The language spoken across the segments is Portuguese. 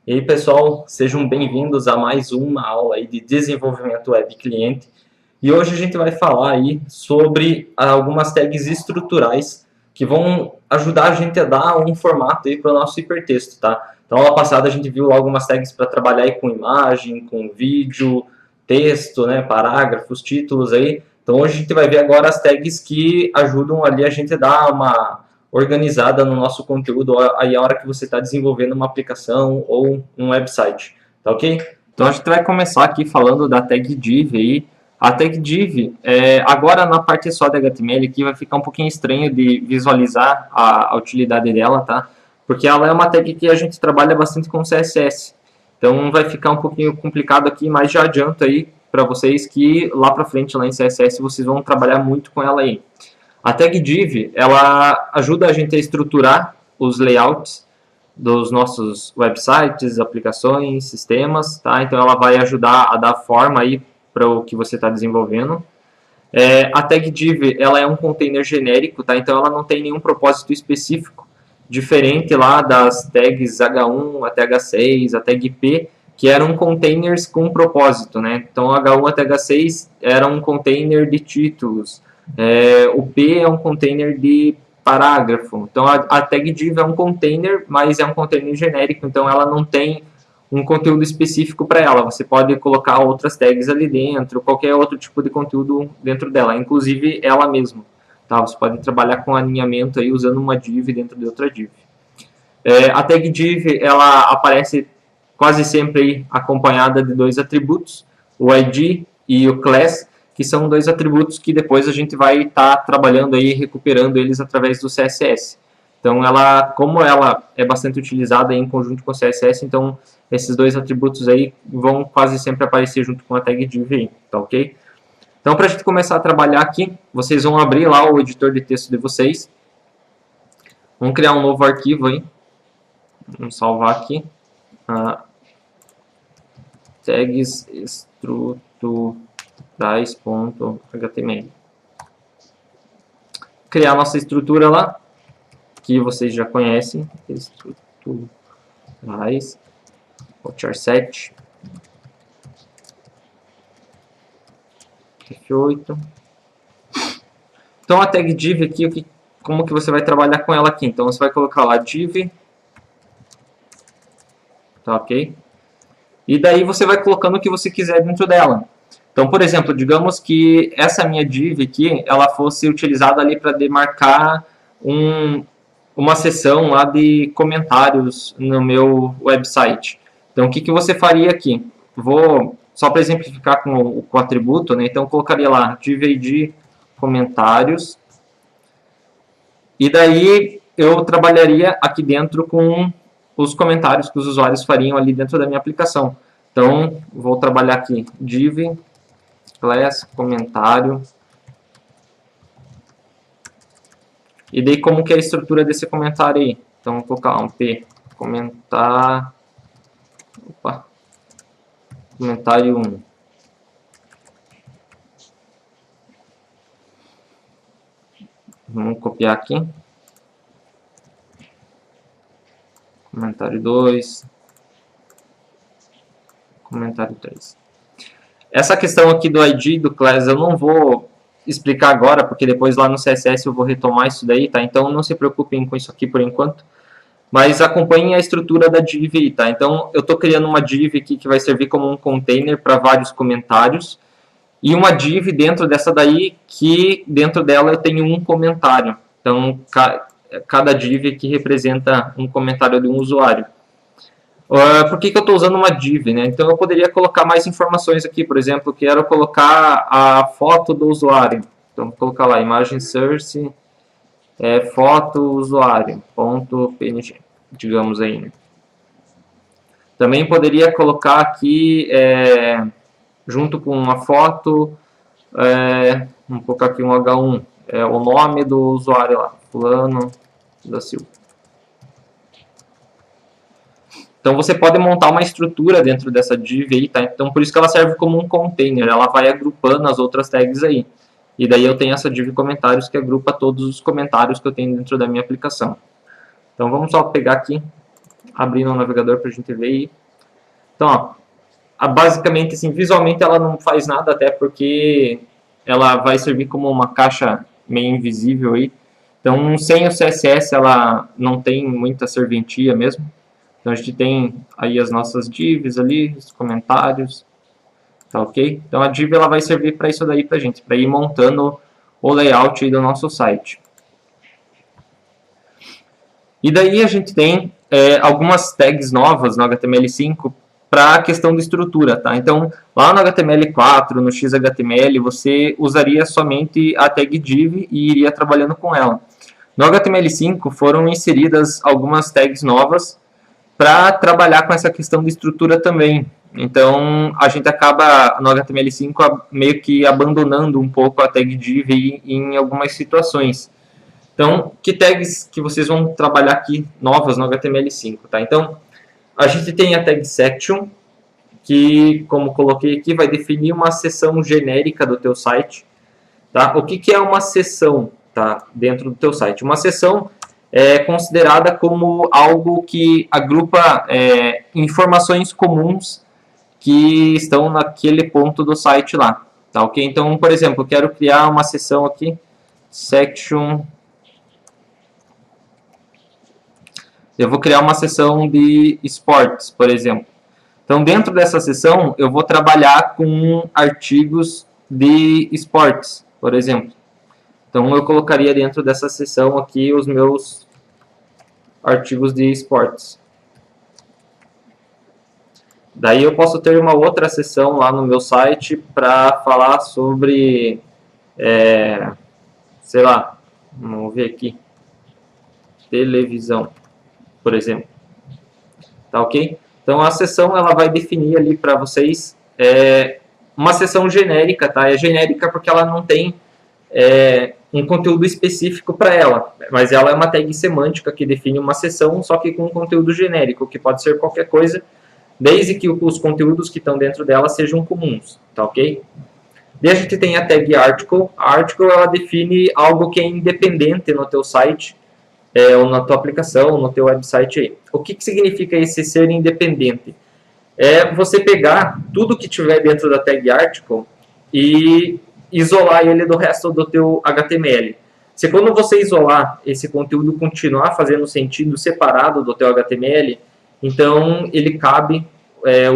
E aí, pessoal, sejam bem-vindos a mais uma aula aí de desenvolvimento web cliente. E hoje a gente vai falar aí sobre algumas tags estruturais que vão ajudar a gente a dar um formato aí para o nosso hipertexto, tá? Então, aula passada a gente viu lá algumas tags para trabalhar aí com imagem, com vídeo, texto, né, parágrafos, títulos aí. Então, hoje a gente vai ver agora as tags que ajudam ali a gente a dar uma organizada no nosso conteúdo aí a hora que você está desenvolvendo uma aplicação ou um website, tá ok? Então a gente vai começar aqui falando da tag div aí. A tag div, agora na parte só da HTML aqui vai ficar um pouquinho estranho de visualizar a utilidade dela, tá? Porque ela é uma tag que a gente trabalha bastante com CSS. Então vai ficar um pouquinho complicado aqui, mas já adianto aí para vocês que lá para frente, lá em CSS, vocês vão trabalhar muito com ela aí. A tag div, ela ajuda a gente a estruturar os layouts dos nossos websites, aplicações, sistemas, tá? Então ela vai ajudar a dar forma aí para o que você está desenvolvendo. A tag div, ela é um container genérico, tá? Então ela não tem nenhum propósito específico, diferente lá das tags H1 até H6, a tag P, que eram containers com propósito, né? Então H1 até H6 era um container de títulos. O P é um container de parágrafo. Então a tag div é um container, mas é um container genérico, então ela não tem um conteúdo específico para ela. Você pode colocar outras tags ali dentro, qualquer outro tipo de conteúdo dentro dela, inclusive ela mesma. Tá? Você pode trabalhar com alinhamento aí usando uma div dentro de outra div. A tag div ela aparece quase sempre aí acompanhada de dois atributos, o ID e o class, que são dois atributos que depois a gente vai estar trabalhando aí, recuperando eles através do CSS. Então, como ela é bastante utilizada em conjunto com o CSS, então esses dois atributos aí vão quase sempre aparecer junto com a tag div aí, tá ok? Então, para a gente começar a trabalhar aqui, vocês vão abrir lá o editor de texto de vocês. Vamos criar um novo arquivo aí. Vamos salvar aqui. Tags estruturais.html. Criar nossa estrutura lá, que vocês já conhecem. Estruturais. Char7. F8. Então a tag div aqui, como que você vai trabalhar com ela aqui? Então você vai colocar lá div. Tá ok? E daí você vai colocando o que você quiser dentro dela. Então, por exemplo, digamos que essa minha div aqui, ela fosse utilizada ali para demarcar uma seção lá de comentários no meu website. Então, o que você faria aqui? Só para exemplificar com o atributo, né? Então, eu colocaria lá div ID comentários. E daí, eu trabalharia aqui dentro com os comentários que os usuários fariam ali dentro da minha aplicação. Então, vou trabalhar aqui div class comentário. E daí como que é a estrutura desse comentário aí? Então, vou colocar um p comentário. Comentário 1. Vamos copiar aqui. Comentário 2. Comentário 3. Essa questão aqui do ID do class eu não vou explicar agora, porque depois lá no CSS eu vou retomar isso daí, tá? Então não se preocupem com isso aqui por enquanto. Mas acompanhem a estrutura da div aí, tá? Então eu estou criando uma div aqui que vai servir como um container para vários comentários. E uma div dentro dessa daí, que dentro dela eu tenho um comentário. Então cada div aqui representa um comentário de um usuário. Por que eu estou usando uma div, né? Então eu poderia colocar mais informações aqui, por exemplo, quero colocar a foto do usuário. Então vou colocar lá, imagem source, foto usuário.png, digamos aí. Né? Também poderia colocar aqui, junto com uma foto, vamos colocar aqui um H1, o nome do usuário lá, fulano da Silva. Então você pode montar uma estrutura dentro dessa div aí, tá? Então por isso que ela serve como um container, ela vai agrupando as outras tags aí. E daí eu tenho essa div comentários que agrupa todos os comentários que eu tenho dentro da minha aplicação. Então vamos só pegar aqui abrindo o navegador para a gente ver aí. Então, ó, basicamente, assim, visualmente ela não faz nada, até porque ela vai servir como uma caixa meio invisível aí. Então, sem o CSS, ela não tem muita serventia mesmo. Então, a gente tem aí as nossas divs ali, os comentários, tá ok? Então, a div ela vai servir para isso daí pra gente, para ir montando o layout aí do nosso site. E daí a gente tem algumas tags novas no HTML5 para a questão de estrutura, tá? Então, lá no HTML4, no XHTML, você usaria somente a tag div e iria trabalhando com ela. No HTML5 foram inseridas algumas tags novas para trabalhar com essa questão de estrutura também. Então, a gente acaba no HTML5 meio que abandonando um pouco a tag div em algumas situações. Então, que tags que vocês vão trabalhar aqui novas no HTML5, tá? Então, a gente tem a tag section, que, como coloquei aqui, vai definir uma seção genérica do teu site, tá? O que é uma seção, tá? Dentro do teu site? Uma seção é considerada como algo que agrupa informações comuns que estão naquele ponto do site lá, tá? Ok? Então, por exemplo, eu quero criar uma seção aqui, section. Eu vou criar uma seção de esportes, por exemplo. Então, dentro dessa seção, eu vou trabalhar com artigos de esportes, por exemplo. Então, eu colocaria dentro dessa seção aqui os meus artigos de esportes. Daí eu posso ter uma outra seção lá no meu site para falar sobre, sei lá, vamos ver aqui, televisão, por exemplo. Tá ok? Então a seção ela vai definir ali para vocês uma seção genérica, tá? É genérica porque ela não tem um conteúdo específico para ela, mas ela é uma tag semântica que define uma seção, só que com um conteúdo genérico, que pode ser qualquer coisa, desde que os conteúdos que estão dentro dela sejam comuns, tá ok? Daí a gente tem a tag article. A article ela define algo que é independente no teu site, ou na tua aplicação, no teu website aí. O que significa esse ser independente? É você pegar tudo que tiver dentro da tag article e isolar ele do resto do teu HTML. Se quando você isolar esse conteúdo continuar fazendo sentido separado do teu HTML, então ele cabe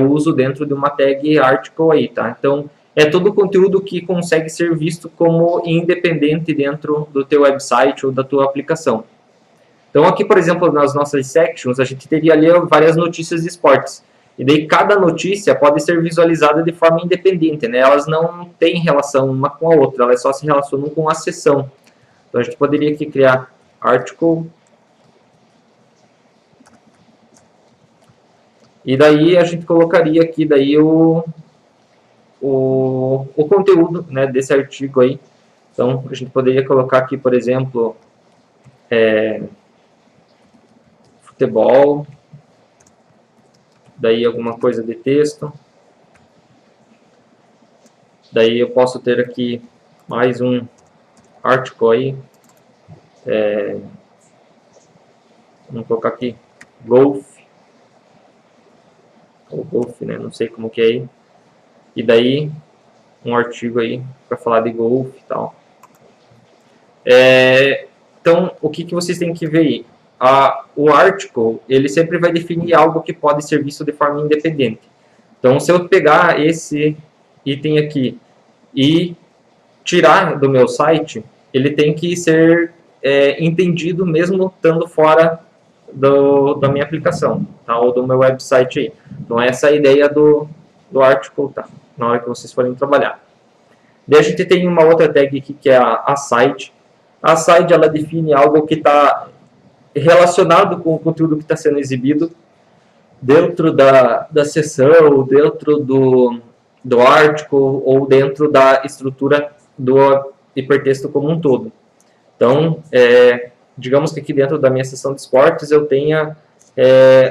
o uso dentro de uma tag article aí, tá? Então é todo o conteúdo que consegue ser visto como independente dentro do teu website ou da tua aplicação. Então aqui, por exemplo, nas nossas sections, a gente teria ali várias notícias de esportes. E daí cada notícia pode ser visualizada de forma independente, né? Elas não têm relação uma com a outra, elas só se relacionam com a seção. Então a gente poderia aqui criar article. E daí a gente colocaria aqui daí o conteúdo, né, desse artigo aí. Então a gente poderia colocar aqui, por exemplo, futebol, daí alguma coisa de texto, daí eu posso ter aqui mais um article aí, vamos colocar aqui golf, ou golf, né, não sei como que é aí, e daí um artigo aí para falar de golf e tal. Então, o que vocês têm que ver aí? O article, ele sempre vai definir algo que pode ser visto de forma independente. Então, se eu pegar esse item aqui e tirar do meu site, ele tem que ser entendido mesmo estando fora da minha aplicação, tá? Ou do meu website aí. Então, essa é a ideia do article, tá? Na hora que vocês forem trabalhar. Daí a gente tem uma outra tag aqui que é a site. A site ela define algo que está relacionado com o conteúdo que está sendo exibido dentro da seção, dentro do article ou dentro da estrutura do hipertexto como um todo. Então, digamos que aqui dentro da minha seção de esportes eu tenha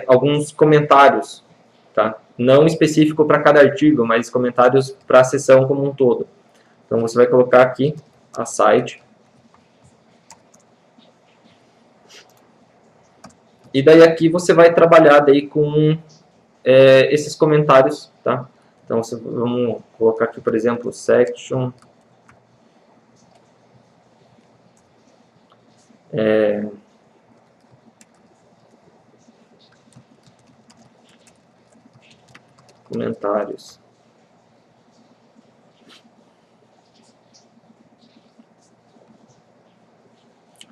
alguns comentários, tá? Não específico para cada artigo, mas comentários para a seção como um todo. Então, você vai colocar aqui a site. E daí aqui você vai trabalhar daí com esses comentários, tá? Então vamos colocar aqui, por exemplo, section comentários.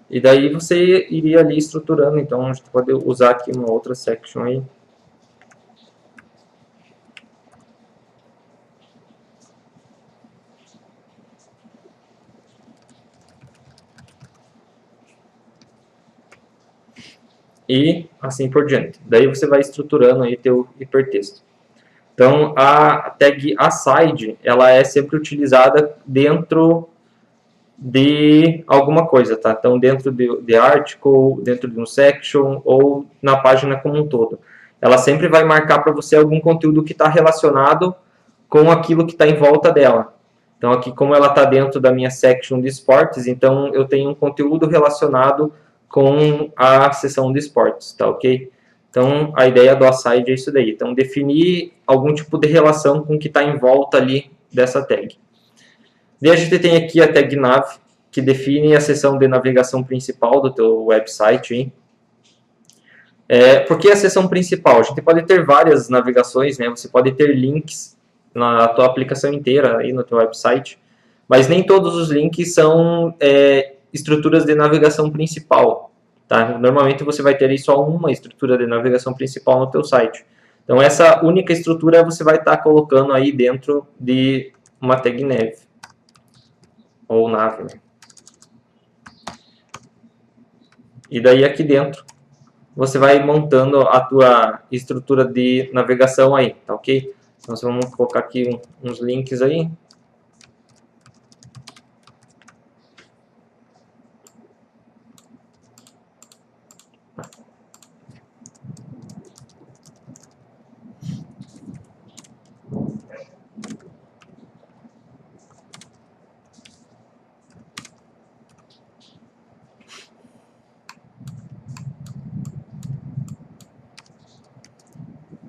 E daí você iria ali estruturando, então a gente pode usar aqui uma outra section aí. E assim por diante. Daí você vai estruturando aí teu hipertexto. Então a tag aside, ela é sempre utilizada dentro de alguma coisa, tá? Então dentro de article, dentro de um section ou na página como um todo. Ela sempre vai marcar para você algum conteúdo que está relacionado com aquilo que está em volta dela. Então aqui, como ela está dentro da minha section de esportes, então eu tenho um conteúdo relacionado com a seção de esportes, tá ok? Então a ideia do aside é isso daí. Então definir algum tipo de relação com o que está em volta ali dessa tag. Daí a gente tem aqui a tag nav, que define a seção de navegação principal do teu website, hein? Por que a seção principal? A gente pode ter várias navegações, né? Você pode ter links na tua aplicação inteira, aí no teu website, mas nem todos os links são estruturas de navegação principal, tá? Normalmente você vai ter aí só uma estrutura de navegação principal no teu site. Então essa única estrutura você vai estar colocando aí dentro de uma tag nav, ou nav, né? E daí aqui dentro você vai montando a tua estrutura de navegação aí, tá ok? Então vamos colocar aqui uns links aí.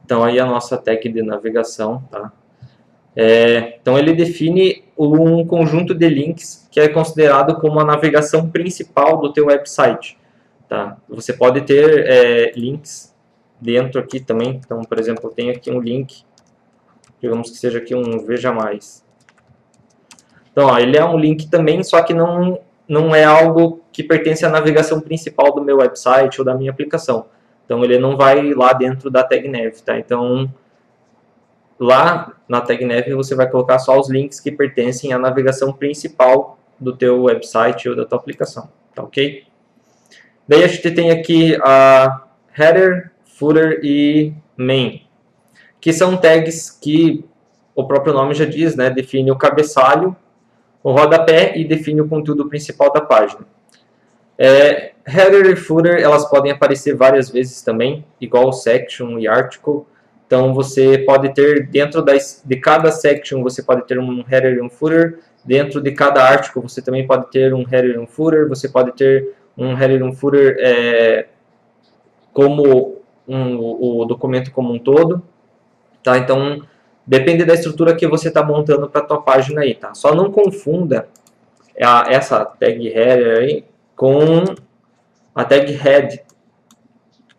Então aí a nossa tag de navegação, tá? Então ele define um conjunto de links que é considerado como a navegação principal do teu website, tá? Você pode ter links dentro aqui também. Então, por exemplo, eu tenho aqui um link, digamos que seja aqui um Veja Mais. Então, ó, ele é um link também, só que não é algo que pertence à navegação principal do meu website ou da minha aplicação. Então, ele não vai lá dentro da tag nav, tá? Então, lá na tag nav você vai colocar só os links que pertencem à navegação principal do teu website ou da tua aplicação, tá ok? Daí a gente tem aqui a header, footer e main, que são tags que o próprio nome já diz, né? Define o cabeçalho, o rodapé e define o conteúdo principal da página. Header e footer, elas podem aparecer várias vezes também, igual section e article. Então você pode ter, dentro de cada section, você pode ter um header e um footer. Dentro de cada article, você também pode ter um header e um footer. Você pode ter um header e um footer como o documento como um todo. Tá? Então, depende da estrutura que você está montando para a tua página aí. Tá? Só não confunda essa tag header aí com a tag head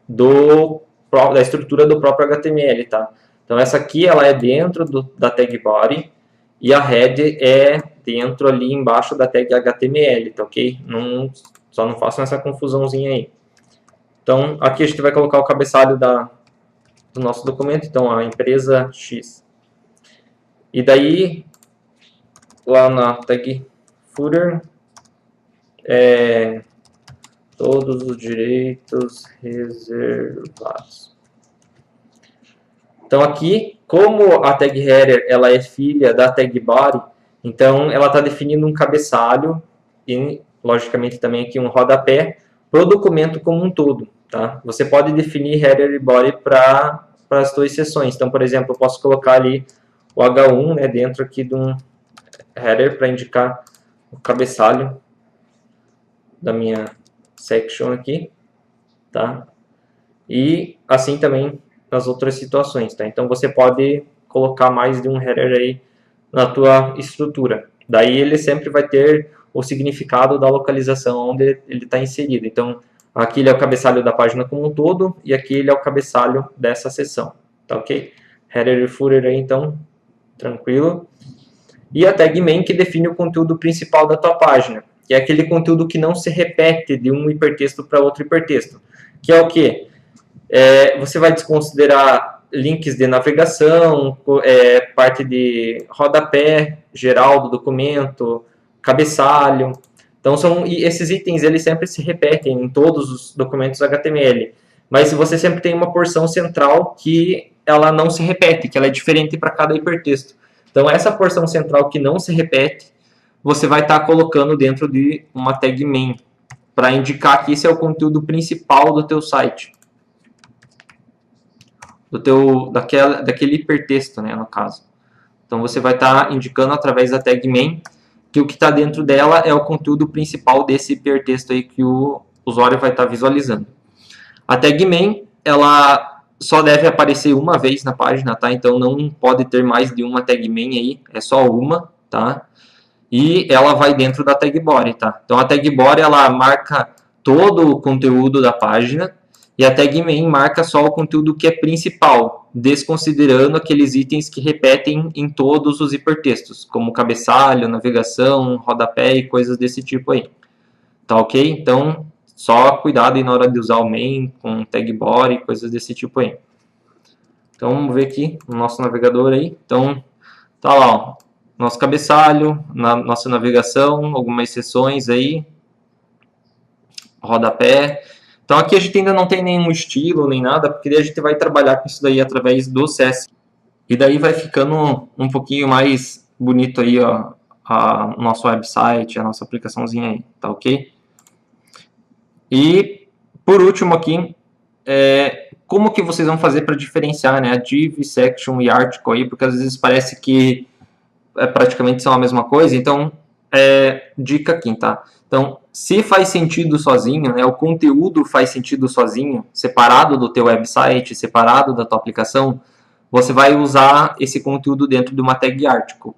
da estrutura do próprio HTML, tá? Então essa aqui ela é dentro da tag body e a head é dentro ali embaixo da tag HTML, tá ok? Só não façam essa confusãozinha aí. Então aqui a gente vai colocar o cabeçalho do nosso documento, então a empresa X. E daí lá na tag footer todos os direitos reservados. Então aqui, como a tag header ela é filha da tag body, então ela está definindo um cabeçalho e, logicamente, também aqui um rodapé para o documento como um todo. Tá? Você pode definir header e body para as suas seções. Então, por exemplo, eu posso colocar ali o H1 né, dentro aqui de um header para indicar o cabeçalho da minha section aqui, tá? e assim também nas outras situações, tá? Então você pode colocar mais de um header aí na tua estrutura. Daí ele sempre vai ter o significado da localização onde ele está inserido. Então aqui ele é o cabeçalho da página como um todo e aqui ele é o cabeçalho dessa seção, tá ok? Header e footer aí, então, tranquilo. E a tag main que define o conteúdo principal da tua página, que é aquele conteúdo que não se repete de um hipertexto para outro hipertexto, que é o que? Você vai desconsiderar links de navegação, parte de rodapé geral do documento, cabeçalho. Então, esses itens eles sempre se repetem em todos os documentos HTML, mas você sempre tem uma porção central que ela não se repete, que ela é diferente para cada hipertexto. Então, essa porção central que não se repete, você vai estar colocando dentro de uma tag main, para indicar que esse é o conteúdo principal do teu site. Daquele hipertexto, né, no caso. Então, você vai estar indicando através da tag main que o que está dentro dela é o conteúdo principal desse hipertexto aí que o usuário vai estar visualizando. A tag main, ela só deve aparecer uma vez na página, tá? Então não pode ter mais de uma tag main aí, é só uma, tá? E ela vai dentro da tag body, tá? Então a tag body ela marca todo o conteúdo da página e a tag main marca só o conteúdo que é principal, desconsiderando aqueles itens que repetem em todos os hipertextos, como cabeçalho, navegação, rodapé e coisas desse tipo aí. Tá ok? Então só cuidado aí na hora de usar o main com tag body, coisas desse tipo aí. Então vamos ver aqui no nosso navegador aí. Então tá lá, ó, nosso cabeçalho, nossa navegação, algumas seções aí, rodapé. Então aqui a gente ainda não tem nenhum estilo nem nada, porque daí a gente vai trabalhar com isso daí através do CSS. E daí vai ficando um pouquinho mais bonito aí, ó, o nosso website, a nossa aplicaçãozinha aí, tá ok? E, por último aqui, como que vocês vão fazer para diferenciar, né, a div, section e article aí, porque às vezes parece que praticamente são a mesma coisa, então, dica aqui, tá? Então, se faz sentido sozinho, né, o conteúdo faz sentido sozinho, separado do teu website, separado da tua aplicação, você vai usar esse conteúdo dentro de uma tag article.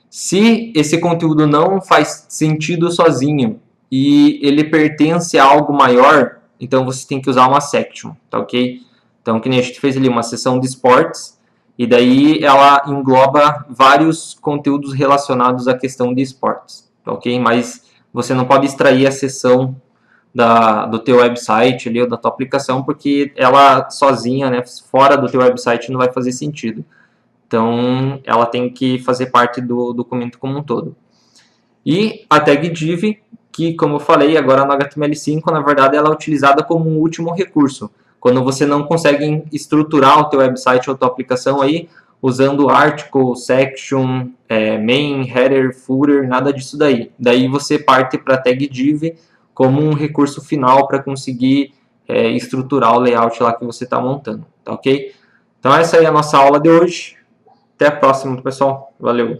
Se esse conteúdo não faz sentido sozinho, e ele pertence a algo maior, então você tem que usar uma section, tá ok? Então, que nem a gente fez ali uma seção de esportes, e daí ela engloba vários conteúdos relacionados à questão de esportes, tá ok? Mas você não pode extrair a seção do teu website ali, ou da tua aplicação, porque ela sozinha, né, fora do teu website, não vai fazer sentido. Então, ela tem que fazer parte do documento como um todo. E a tag div, que, como eu falei, agora no HTML5, na verdade, ela é utilizada como um último recurso. Quando você não consegue estruturar o teu website ou a tua aplicação aí, usando article, section, main, header, footer, nada disso daí. Daí você parte para a tag div como um recurso final para conseguir estruturar o layout lá que você está montando, tá ok? Então essa aí é a nossa aula de hoje. Até a próxima, pessoal. Valeu!